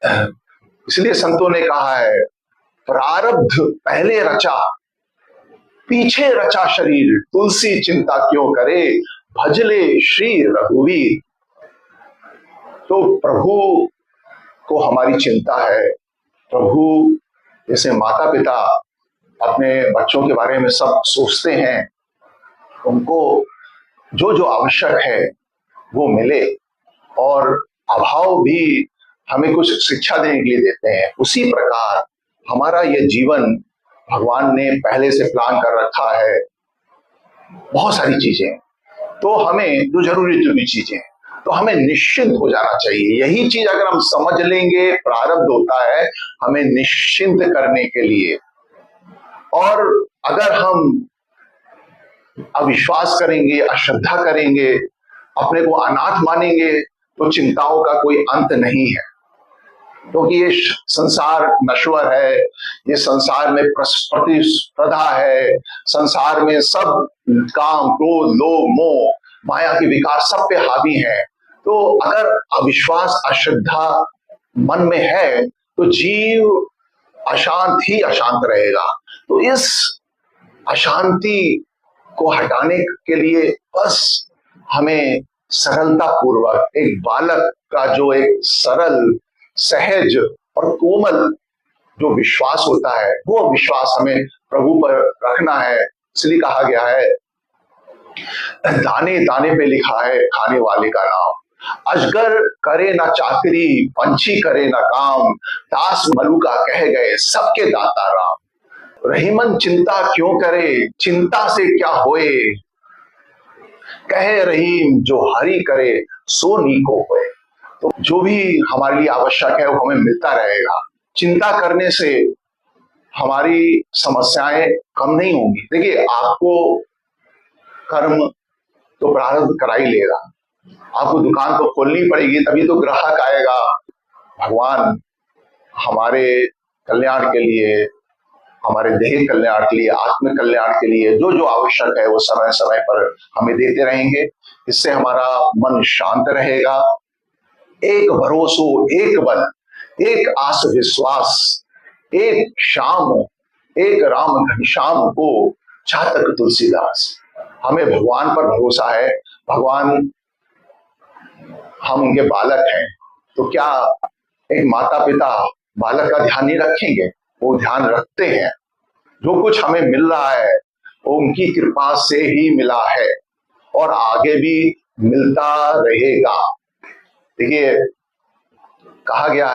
इसलिए संतों ने कहा है, प्रारब्ध पहले रचा, पीछे रचा शरीर, तुलसी चिंता क्यों करे, भजले श्री रघुवीर। तो प्रभु को हमारी चिंता है। प्रभु जैसे माता पिता अपने बच्चों के बारे में सब सोचते हैं, उनको जो जो आवश्यक है वो मिले, और अभाव भी हमें कुछ शिक्षा देने के लिए देते हैं। उसी प्रकार हमारा ये जीवन भगवान ने पहले से प्लान कर रखा है। बहुत सारी चीजें, तो हमें जो जरूरी चीजें, तो हमें निश्चिंत हो जाना चाहिए। यही चीज अगर हम समझ लेंगे, प्रारब्ध होता है हमें निश्चिंत करने के लिए। और अगर हम अविश्वास करेंगे, अश्रद्धा करेंगे, अपने को अनाथ मानेंगे, तो चिंताओं का कोई अंत नहीं है। क्योंकि ये संसार नश्वर है, ये संसार में प्रतिस्पर्धा है, संसार में सब काम, क्रोध, लोभ, मोह, माया के विकार सब पे हावी है। तो अगर अविश्वास, अश्रद्धा मन में है, तो जीव अशांत ही अशांत रहेगा। तो इस अशांति को हटाने के लिए बस हमें सरलता पूर्वक, एक बालक का जो एक सरल, सहज और कोमल जो विश्वास होता है, वो विश्वास हमें प्रभु पर रखना है। इसलिए कहा गया है, दाने दाने पे लिखा है खाने वाले का नाम, अजगर करे ना चाकरी, पंछी करे ना काम, दास मलुका कह गए सबके दाता राम। रहीमन चिंता क्यों करे, चिंता से क्या होए, कहे रहीम जो हरि करे सो नीको होए। तो जो भी हमारे लिए आवश्यक है वो हमें मिलता रहेगा। चिंता करने से हमारी समस्याएं कम नहीं होंगी। देखिए, आपको कर्म तो प्रारब्ध करा ही लेगा, आपको दुकान तो खोलनी पड़ेगी, तभी तो ग्राहक आएगा। भगवान हमारे कल्याण के लिए, हमारे देह कल्याण के लिए, आत्म कल्याण के लिए जो जो आवश्यक है वो समय समय पर हमें देते रहेंगे। इससे हमारा मन शांत रहेगा। एक भरोसो एक बल, एक आस विश्वास, एक श्याम, एक राम घनश्याम को चातक तुलसीदास। हमें भगवान पर भरोसा है। भगवान, हम उनके बालक हैं, तो क्या एक माता पिता बालक का ध्यान नहीं रखेंगे? वो ध्यान रखते हैं। जो कुछ हमें मिल रहा है वो उनकी कृपा से ही मिला है और आगे भी मिलता रहेगा। देखिए, कहा गया